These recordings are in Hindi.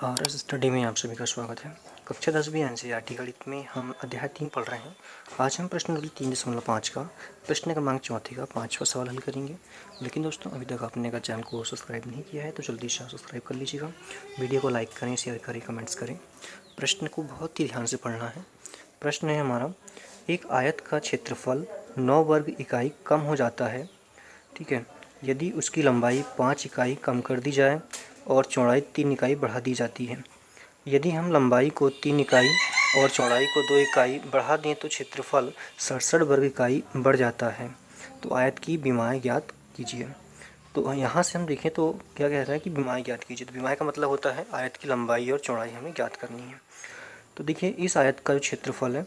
और इस स्टडी में आप सभी का स्वागत है। कक्षा 10वीं एनसीईआरटी गणित में हम अध्याय 3 पढ़ रहे हैं। आज हम प्रश्न नंबर 3.5 का प्रश्न क्रमांक 34 का 5वां सवाल हल करेंगे। लेकिन दोस्तों, अभी तक आपने चैनल को सब्सक्राइब नहीं किया है तो जल्दी से सब्सक्राइब कर लीजिएगा। वीडियो को लाइक करें, शेयर करें, कमेंट्स करें। प्रश्न को बहुत ही ध्यान से पढ़ना है। प्रश्न है हमारा, एक आयत का क्षेत्रफल 9 वर्ग इकाई कम हो जाता है, ठीक है, यदि उसकी लंबाई 5 इकाई कम कर दी जाए और चौड़ाई 3 इकाई बढ़ा दी जाती है। यदि हम लंबाई को 3 इकाई और चौड़ाई को 2 इकाई बढ़ा दें तो क्षेत्रफल 67 वर्ग इकाई बढ़ जाता है। तो आयत की विमाएँ ज्ञात कीजिए। तो यहाँ से हम देखें तो क्या कह रहा है कि विमाएँ ज्ञात कीजिए। तो विमाएँ का मतलब होता है आयत की लंबाई और चौड़ाई हमें ज्ञात करनी है। तो देखिए, इस आयत का जो क्षेत्रफल है,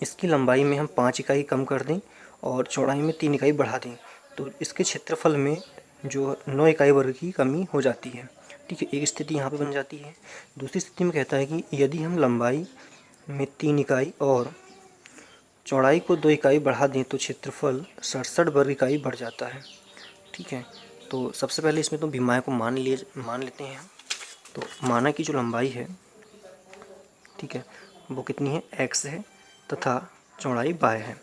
इसकी लंबाई में हम 5 इकाई कम कर दें और चौड़ाई में 3 इकाई बढ़ा दें तो इसके क्षेत्रफल में जो 9 इकाई वर्ग की कमी हो जाती है। ठीक है, एक स्थिति यहाँ पे बन जाती है। दूसरी स्थिति में कहता है कि यदि हम लंबाई में 3 इकाई और चौड़ाई को 2 इकाई बढ़ा दें तो क्षेत्रफल 67 वर्ग इकाई बढ़ जाता है। ठीक है, तो सबसे पहले इसमें तो विमाएँ को मान लेते हैं। तो माना की जो लंबाई है, ठीक है, वो कितनी है, x है तथा चौड़ाई y है।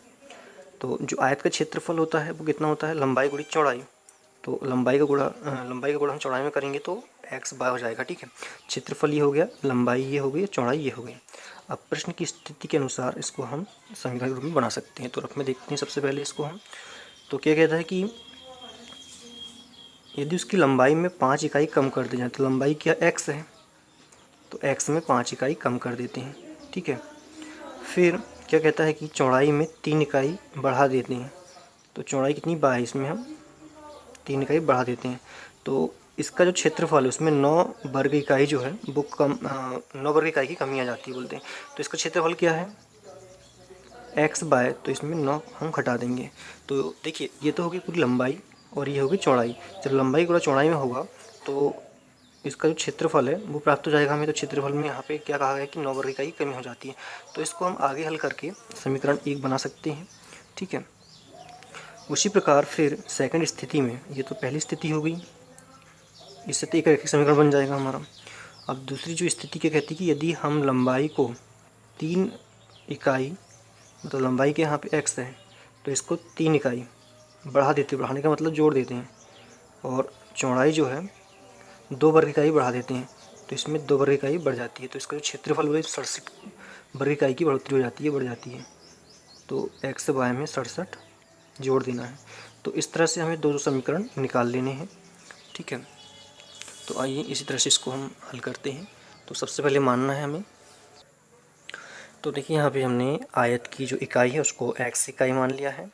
तो जो आयत का क्षेत्रफल होता है वो कितना होता है, लंबाई गुणी चौड़ाई। तो लंबाई का गुणा हम चौड़ाई में करेंगे तो x बाय हो जाएगा। ठीक है, क्षेत्रफल ये हो गया, लंबाई ये हो गई, चौड़ाई ये हो गई। अब प्रश्न की स्थिति के अनुसार इसको हम समीकरण के रूप में बना सकते हैं। तो रफ में देखते हैं सबसे पहले इसको हम। तो क्या कहता है कि यदि उसकी लंबाई में 5 इकाई कम कर दी जाए, तो लंबाई क्या x है, तो x में 5 इकाई कम कर देते हैं। ठीक है, फिर क्या कहता है कि चौड़ाई में 3 इकाई बढ़ा देते हैं। तो चौड़ाई कितनी, 22, इसमें हम 3 इकाई बढ़ा देते हैं। तो इसका जो क्षेत्रफल है उसमें 9 वर्ग इकाई जो है वो 9 वर्ग इकाई की कमी आ जाती है बोलते हैं। तो इसका क्षेत्रफल क्या है, x बाय, तो इसमें 9 हम घटा देंगे। तो देखिए, ये तो होगी पूरी लंबाई और ये होगी चौड़ाई। जब लंबाई गुणा चौड़ाई में होगा तो इसका जो क्षेत्रफल है वो प्राप्त हो जाएगा हमें। तो क्षेत्रफल में यहाँ पे क्या कहा गया कि 9 वर्ग इकाई कमी हो जाती है। तो इसको हम आगे हल करके समीकरण 1 बना सकते हैं। ठीक है, उसी प्रकार फिर सेकंड स्थिति में, ये तो पहली स्थिति हो गई, इससे तो एक रैखिक समीकरण बन जाएगा हमारा। अब दूसरी जो स्थिति क्या कहती है कि यदि हम लंबाई को 3 इकाई, मतलब लंबाई के यहाँ पे x है तो इसको 3 इकाई बढ़ा देते हैं, बढ़ाने का मतलब जोड़ देते हैं, और चौड़ाई जो है 2 वर्ग इकाई बढ़ा देते हैं तो इसमें 2 वर्ग इकाई बढ़ जाती है। तो इसका जो क्षेत्रफल वो 67 वर्ग इकाई की बढ़ोतरी हो जाती है, बढ़ जाती है। तो x से y में 67 जोड़ देना है। तो इस तरह से हमें दो समीकरण निकाल लेने हैं। ठीक है, तो आइए इसी तरह से इसको हम हल करते हैं। तो सबसे पहले मानना है हमें, तो देखिए यहाँ पे हमने आयत की जो इकाई है उसको x इकाई मान लिया है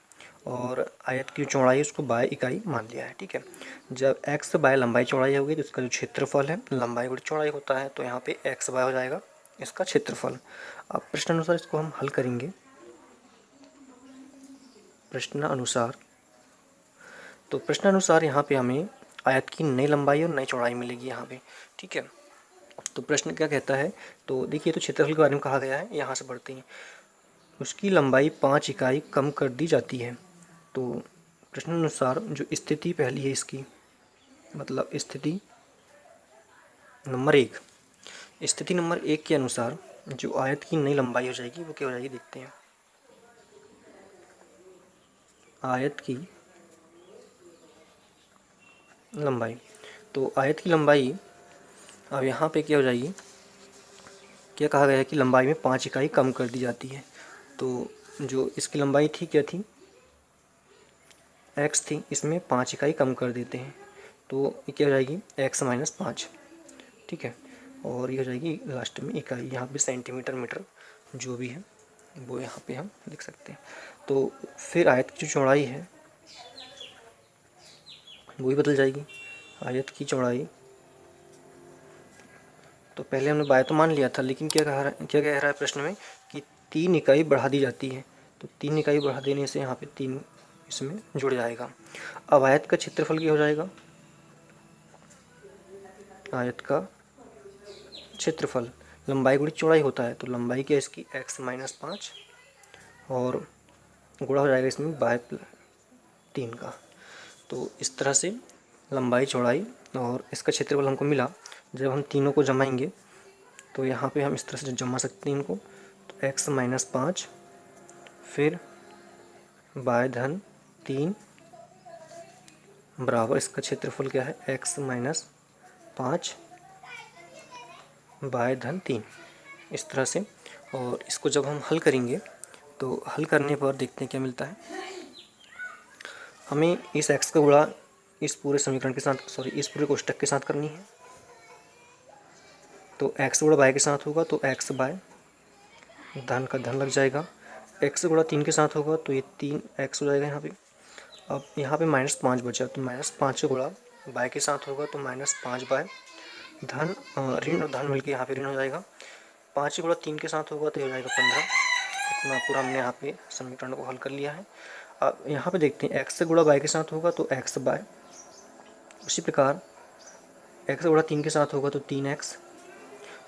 और आयत की चौड़ाई है उसको y इकाई मान लिया है। ठीक है, जब x बाय लंबाई चौड़ाई होगी तो इसका जो क्षेत्रफल है लंबाई गुणा चौड़ाई होता है, तो यहाँ पे x बाय हो जाएगा इसका क्षेत्रफल। अब प्रश्न अनुसार इसको हम हल करेंगे। प्रश्न अनुसार, तो प्रश्न अनुसार यहाँ पे हमें आयत की नई लंबाई और नई चौड़ाई मिलेगी यहाँ पे। ठीक है, तो प्रश्न क्या कहता है, तो देखिए, तो क्षेत्रफल के बारे में कहा गया है, यहाँ से बढ़ते हैं। उसकी लंबाई 5 इकाई कम कर दी जाती है। तो प्रश्न अनुसार जो स्थिति पहली है इसकी, मतलब स्थिति नंबर 1, स्थिति नंबर 1 के अनुसार जो आयत की नई लंबाई हो जाएगी वो क्या हो जाएगी, देखते हैं। आयत की लंबाई, तो आयत की लंबाई अब यहाँ पे क्या हो जाएगी, क्या कहा गया है कि लंबाई में 5 इकाई कम कर दी जाती है। तो जो इसकी लंबाई थी क्या थी, x थी, इसमें 5 इकाई कम कर देते हैं तो ये क्या हो जाएगी, x माइनस 5। ठीक है, और ये हो जाएगी लास्ट में इकाई, यहाँ पे सेंटीमीटर मीटर जो भी है वो यहाँ पे हम लिख सकते हैं। तो फिर आयत की जो चौड़ाई है वो भी बदल जाएगी। आयत की चौड़ाई, तो पहले हमने बाय तो मान लिया था, लेकिन क्या कह रहा है प्रश्न में कि 3 इकाई बढ़ा दी जाती है। तो 3 इकाई बढ़ा देने से यहाँ पे 3 इसमें जुड़ जाएगा। अब आयत का क्षेत्रफल क्या हो जाएगा, आयत का क्षेत्रफल लंबाई गुणी चौड़ाई होता है, तो लंबाई क्या इसकी x माइनस 5 और गुणा हो जाएगा इसमें बाय 3 का। तो इस तरह से लंबाई चौड़ाई और इसका क्षेत्रफल हमको मिला। जब हम तीनों को जमाएंगे तो यहाँ पे हम इस तरह से जमा सकते हैं इनको। तो x माइनस 5 फिर बाय धन 3 बराबर इसका क्षेत्रफल क्या है, x माइनस 5 बाय धन 3, इस तरह से। और इसको जब हम हल करेंगे तो हल करने पर देखते हैं क्या मिलता है। हमें इस x का गुणा इस पूरे समीकरण के साथ, इस पूरे कोष्ठक के साथ करनी है। तो x गुणा बाय के साथ होगा तो x बाय, धन का धन लग जाएगा। x गुणा 3 के साथ होगा तो ये 3x हो जाएगा यहाँ पे। अब यहाँ पे -5 बचा तो -5 गुणा बाय के साथ होगा तो -5 बाय, धन ऋण और धन मिलकर यहाँ पे ऋण हो जाएगा। 5 गुणा 3 के साथ होगा तो ये हो जाएगा 15। इतना पूरा हमने यहाँ पे समीकरण को हल कर लिया है। अब यहाँ पे देखते हैं x गुणा बाय के साथ होगा तो x बाय, उसी प्रकार x गुणा 3 के साथ होगा तो 3x,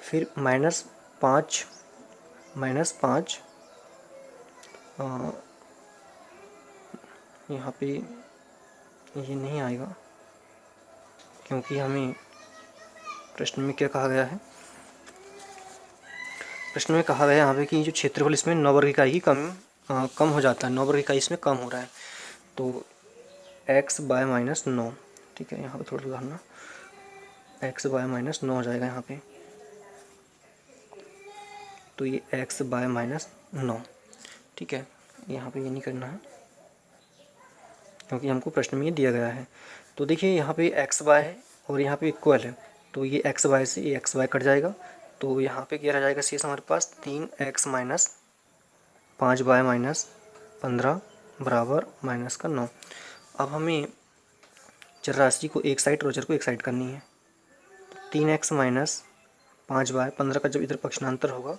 फिर -5 यहाँ पे ये नहीं आएगा क्योंकि हमें प्रश्न में क्या कहा गया है, प्रश्न में कहा गया है यहाँ पे कि जो क्षेत्रफल इसमें 9 वर्ग इकाई ही कम हो जाता है, 9 वर्ग इकाई इसमें कम हो रहा है। तो x बाय -9, ठीक है, यहाँ पे थोड़ा सुधारना, x बाय -9 हो जाएगा यहाँ पे। तो ये x बाय -9, ठीक है, यहाँ पे ये नहीं करना है क्योंकि हमको प्रश्न में ये दिया गया है। तो देखिए यहाँ पे x बाय है और यहाँ पे इक्वल है, तो ये x बाय से ये x बाय कट जाएगा। तो यहाँ पे क्या रह जाएगा शेष हमारे पास 3x माइनस 5 बाय -15 बराबर -9। अब हमें चर राशि को एक साइड और चर को एक साइड करनी है। 3x माइनस 5 बाय 15 का जब इधर पक्षांतर होगा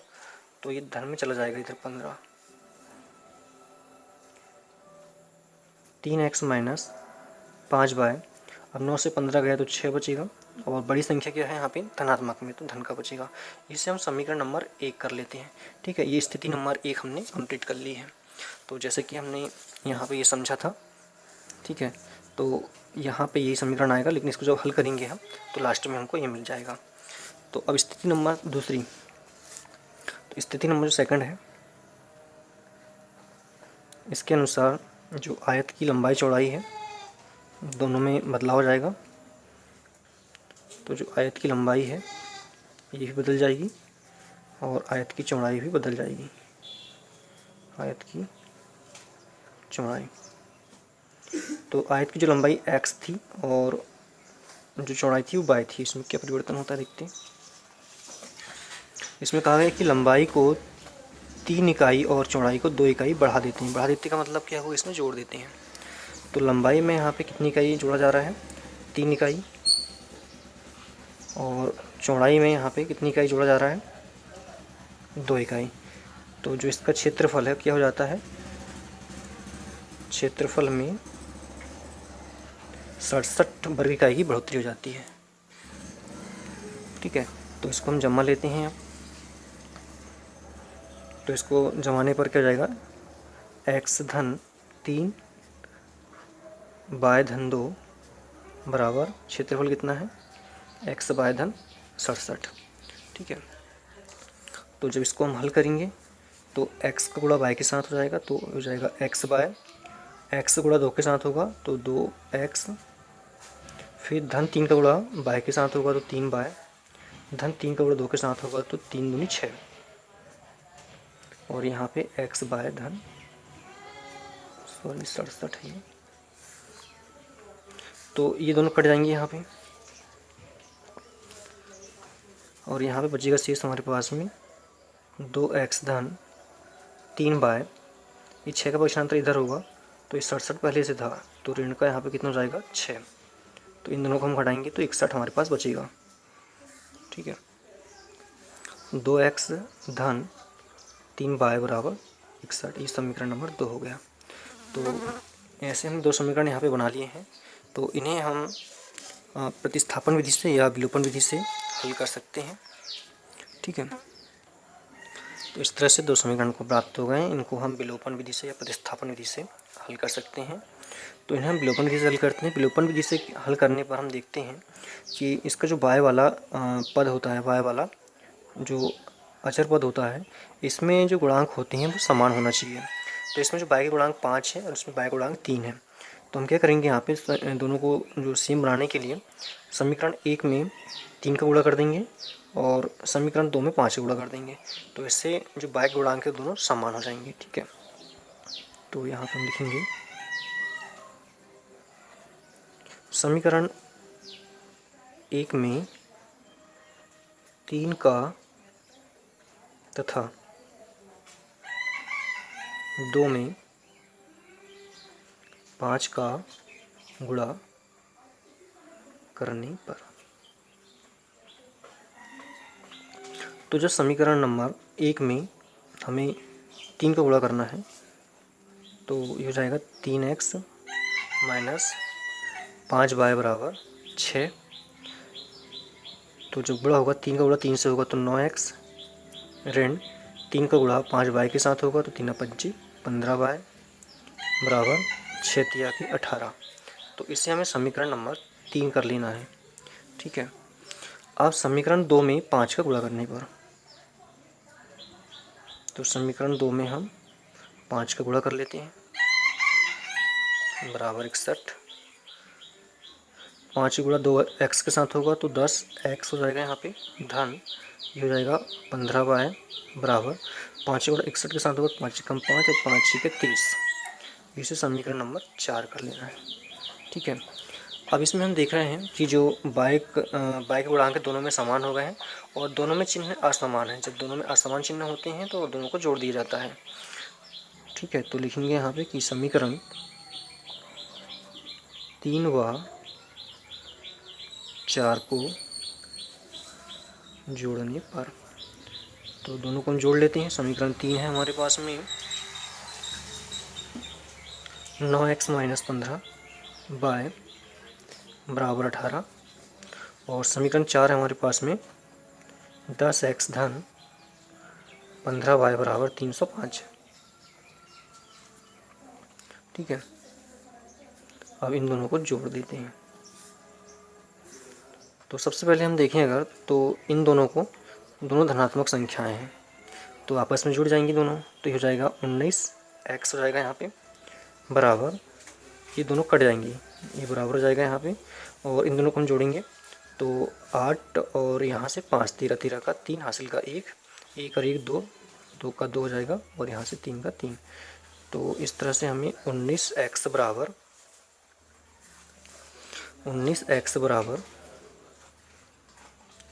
तो ये धन में चला जाएगा इधर 15। 3x माइनस 5 बाय, अब 9 से 15 गया तो 6 बचेगा और बड़ी संख्या क्या है यहाँ पे धनात्मक में, तो धन का बचेगा। इससे हम समीकरण नंबर 1 कर लेते हैं। ठीक है, ये स्थिति नंबर 1 हमने कंप्लीट कर ली है। तो जैसे कि हमने यहाँ पे ये समझा था, ठीक है, तो यहाँ पे यही समीकरण आएगा, लेकिन इसको जब हल करेंगे हम तो लास्ट में हमको ये मिल जाएगा। तो अब स्थिति नंबर दूसरी, तो स्थिति नंबर जो सेकंड है, इसके अनुसार जो आयत की लंबाई चौड़ाई है दोनों में बदलाव हो जाएगा। तो जो आयत की लंबाई है ये भी बदल जाएगी और आयत की चौड़ाई भी बदल जाएगी। आयत की चौड़ाई, तो आयत की जो लंबाई x थी और जो चौड़ाई थी वो y थी, इसमें क्या परिवर्तन होता है देखते हैं। इसमें कहा गया कि लंबाई को 3 इकाई और चौड़ाई को 2 इकाई बढ़ा देते हैं। बढ़ा देते का मतलब क्या हुआ, इसमें जोड़ देते हैं। तो लंबाई में यहाँ पे कितनी इकाई जोड़ा जा रहा है, 3 इकाई, और चौड़ाई में यहाँ पे कितनी इकाई जोड़ा जा रहा है, 2 इकाई। तो जो इसका क्षेत्रफल है क्या हो जाता है, क्षेत्रफल में 67 वर्ग इकाई की बढ़ोतरी हो जाती है। ठीक है, तो इसको हम जमा लेते हैं अब। तो इसको जमाने पर क्या हो जाएगा, x धन 3 बाय धन 2 बराबर क्षेत्रफल कितना है, x बाय धन 67। ठीक है, तो जब इसको हम हल करेंगे तो x का गुणा y के साथ हो जाएगा तो हो जाएगा x बाय, x गुणा 2 के साथ होगा तो 2x, फिर धन 3 का गुणा y के साथ होगा तो 3 बाय, धन 3 का गुणा 2 के साथ होगा तो 3 दूनी 6, और यहाँ पे x बाय धन 67 है। तो ये दोनों कट जाएंगे यहाँ पे, और यहाँ पे बचेगा शेष हमारे पास में 2x धन 3 बाय, ये 6 का पक्षांतर इधर होगा तो ये 67 पहले से था तो ऋण का यहाँ पे कितना हो जाएगा 6। तो इन दोनों को हम घटाएंगे तो 61 हमारे पास बचेगा। ठीक है, 2x धन 3 बाय बराबर 61, ये समीकरण नंबर 2 हो गया। तो ऐसे हम 2 समीकरण यहाँ पे बना लिए हैं। तो इन्हें हम प्रतिस्थापन विधि से या विलोपन विधि से हल कर सकते हैं। ठीक है, तो इस तरह से 2 समीकरण को प्राप्त हो गए। इनको हम विलोपन विधि से या प्रतिस्थापन विधि से हल कर सकते हैं। तो इन्हें हम विलोपन विधि से हल करते हैं। विलोपन विधि से हल करने पर हम देखते हैं कि इसका जो बाय वाला पद होता है, बाय वाला जो अचर पद होता है, इसमें जो गुणांक होते हैं वो समान होना चाहिए। तो इसमें जो बाय के गुणांक 5 है और इसमें बाय के गुणांक 3 है। तो हम क्या करेंगे यहाँ पे दोनों को जो सेम बनाने के लिए समीकरण 1 में 3 का गुणा कर देंगे और समीकरण 2 में 5 का गुणा कर देंगे। तो इससे जो बाय के गुणांक है दोनों समान हो जाएंगे। ठीक है, तो यहाँ पर हम लिखेंगे समीकरण 1 में 3 का तथा 2 में 5 का गुणा करने पर। तो जो समीकरण नंबर 1 में हमें 3 का गुणा करना है, तो ये हो जाएगा 3x माइनस 5y बराबर 6। तो जो गुणा होगा 3 का गुणा 3 से होगा तो 9x ऋण 3 का गुणा 5y के साथ होगा तो 3 पंची 15y बराबर 6 तिया की 18। तो इससे हमें समीकरण नंबर 3 कर लेना है। ठीक है, अब समीकरण 2 में 5 का गुणा करने पर, तो समीकरण 2 में हम 5 का गुणा कर लेते हैं बराबर 61। 5 गुणा 2x के साथ होगा तो 10x हो जाएगा यहाँ पे धन, ये हो जाएगा 15y बराबर 5 गुणा 61 के साथ होगा 5 कम 5 और 5 के 30। इसे समीकरण नंबर 4 कर लेना है। ठीक है, अब इसमें हम देख रहे हैं कि जो बाइक के गुणांक दोनों में समान हो गए हैं और दोनों में चिन्ह असमान है। जब दोनों में असमान चिन्ह होते हैं तो दोनों को जोड़ दिया जाता है। ठीक है, तो लिखेंगे यहाँ पे कि समीकरण 3 व 4 को जोड़ने पर, तो दोनों को हम जोड़ लेते हैं। समीकरण 3 है हमारे पास में 9x माइनस 15 बाय बराबर 18 और समीकरण 4 है हमारे पास में 10x धन 15y बराबर 305। ठीक है, अब इन दोनों को जोड़ देते हैं। तो सबसे पहले हम देखें अगर, तो इन दोनों को, दोनों धनात्मक संख्याएं हैं तो आपस में जुड़ जाएंगी दोनों। तो ये हो जाएगा 19x हो जाएगा यहाँ पे बराबर, ये दोनों कट जाएंगी, ये बराबर हो जाएगा यहाँ पे और इन दोनों को हम जोड़ेंगे तो 8 और यहाँ से 5, 13 13 का 3 हासिल का 1, 1 और 1 2, 2 का 2 हो जाएगा और यहाँ से 3 का 3। तो इस तरह से हमें 19x बराबर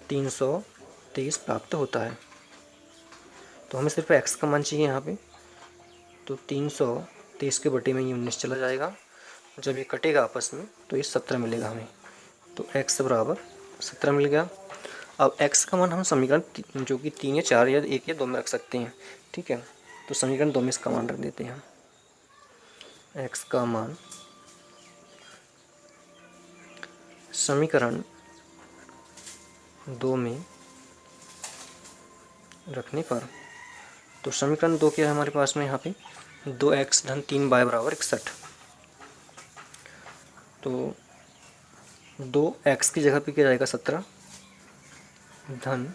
323 प्राप्त होता है। तो हमें सिर्फ x का मान चाहिए यहाँ पे, तो 323 के बटे में ये 19 चला जाएगा। जब ये कटेगा आपस में तो ये 17 मिलेगा हमें। तो x बराबर 17 मिल गया। अब x का मान हम समीकरण जो कि 3 या 4 या 1 या 2 में रख सकते हैं। ठीक है, तो समीकरण 2 में इसका मान रख देते हैं हम। x का मान समीकरण 2 में रखने पर, तो समीकरण 2 क्या है हमारे पास में यहाँ पे 2x धन 3y बराबर 61। तो 2x की जगह पे क्या जाएगा 17 धन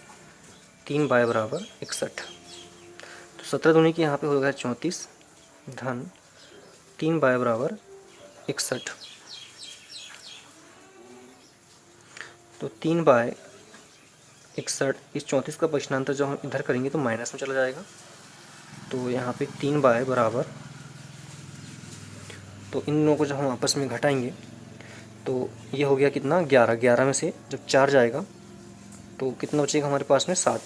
3y बराबर 61। तो 17 दूनी की यहाँ पे होगा 34 धन 3y बराबर 61। तो 3/61, इस 34 का पक्षांतर जब हम इधर करेंगे तो माइनस में चला जाएगा। तो यहाँ पे 3/, बराबर, तो इन दोनों को जब हम आपस में घटाएंगे तो ये हो गया कितना 11। 11 में से जब 4 जाएगा तो कितना बचेगा हमारे पास में 7।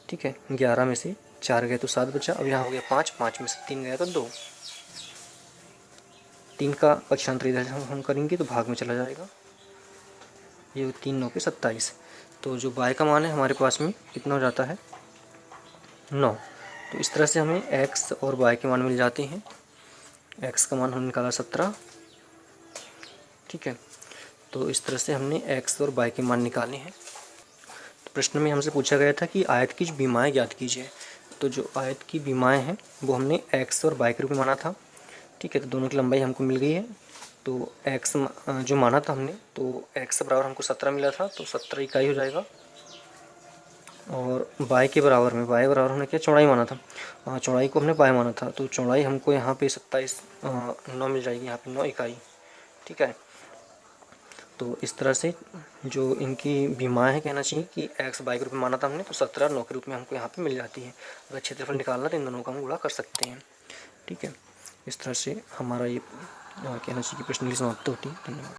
ठीक है, 11 में से 4 गए तो 7 बचा। अब यहाँ हो गया 5, 5 में से 3 गया तो 2। 3 का पक्षांतर इधर हम करेंगे तो भाग में चला जाएगा। ये 3 9 के 27। तो जो y का मान है हमारे पास में कितना हो जाता है 9। तो इस तरह से हमें x और y के मान मिल जाते हैं। x का मान हमने निकाला 17। ठीक है, तो इस तरह से हमने x और y के मान निकाले हैं। तो प्रश्न में हमसे पूछा गया था कि आयत की विमाएँ ज्ञात कीजिए। तो जो आयत की विमाएँ हैं वो हमने x और y के रूप में माना था। ठीक है, तो दोनों की लंबाई हमको मिल गई है। तो एक्स जो माना था हमने, तो एक्स बराबर हमको 17 मिला था, तो 17 इकाई हो जाएगा। और बाय के बराबर में, बाय बराबर हमने क्या चौड़ाई माना था, चौड़ाई को हमने बाय माना था, तो चौड़ाई हमको यहाँ पे 27 9 मिल जाएगी, यहाँ पे 9 इकाई। ठीक है, तो इस तरह से जो इनकी विमाएँ कहना चाहिए कि एक्स बाई के रूप में माना था हमने, तो 17 9 के रूप में हमको यहाँ पे मिल जाती है। अगर क्षेत्रफल निकालना तो इन दोनों का हम गुणा कर सकते हैं। ठीक है, इस तरह से हमारा ये कहना चाहिए कि प्रश्नावली समाप्त होती है। धन्यवाद।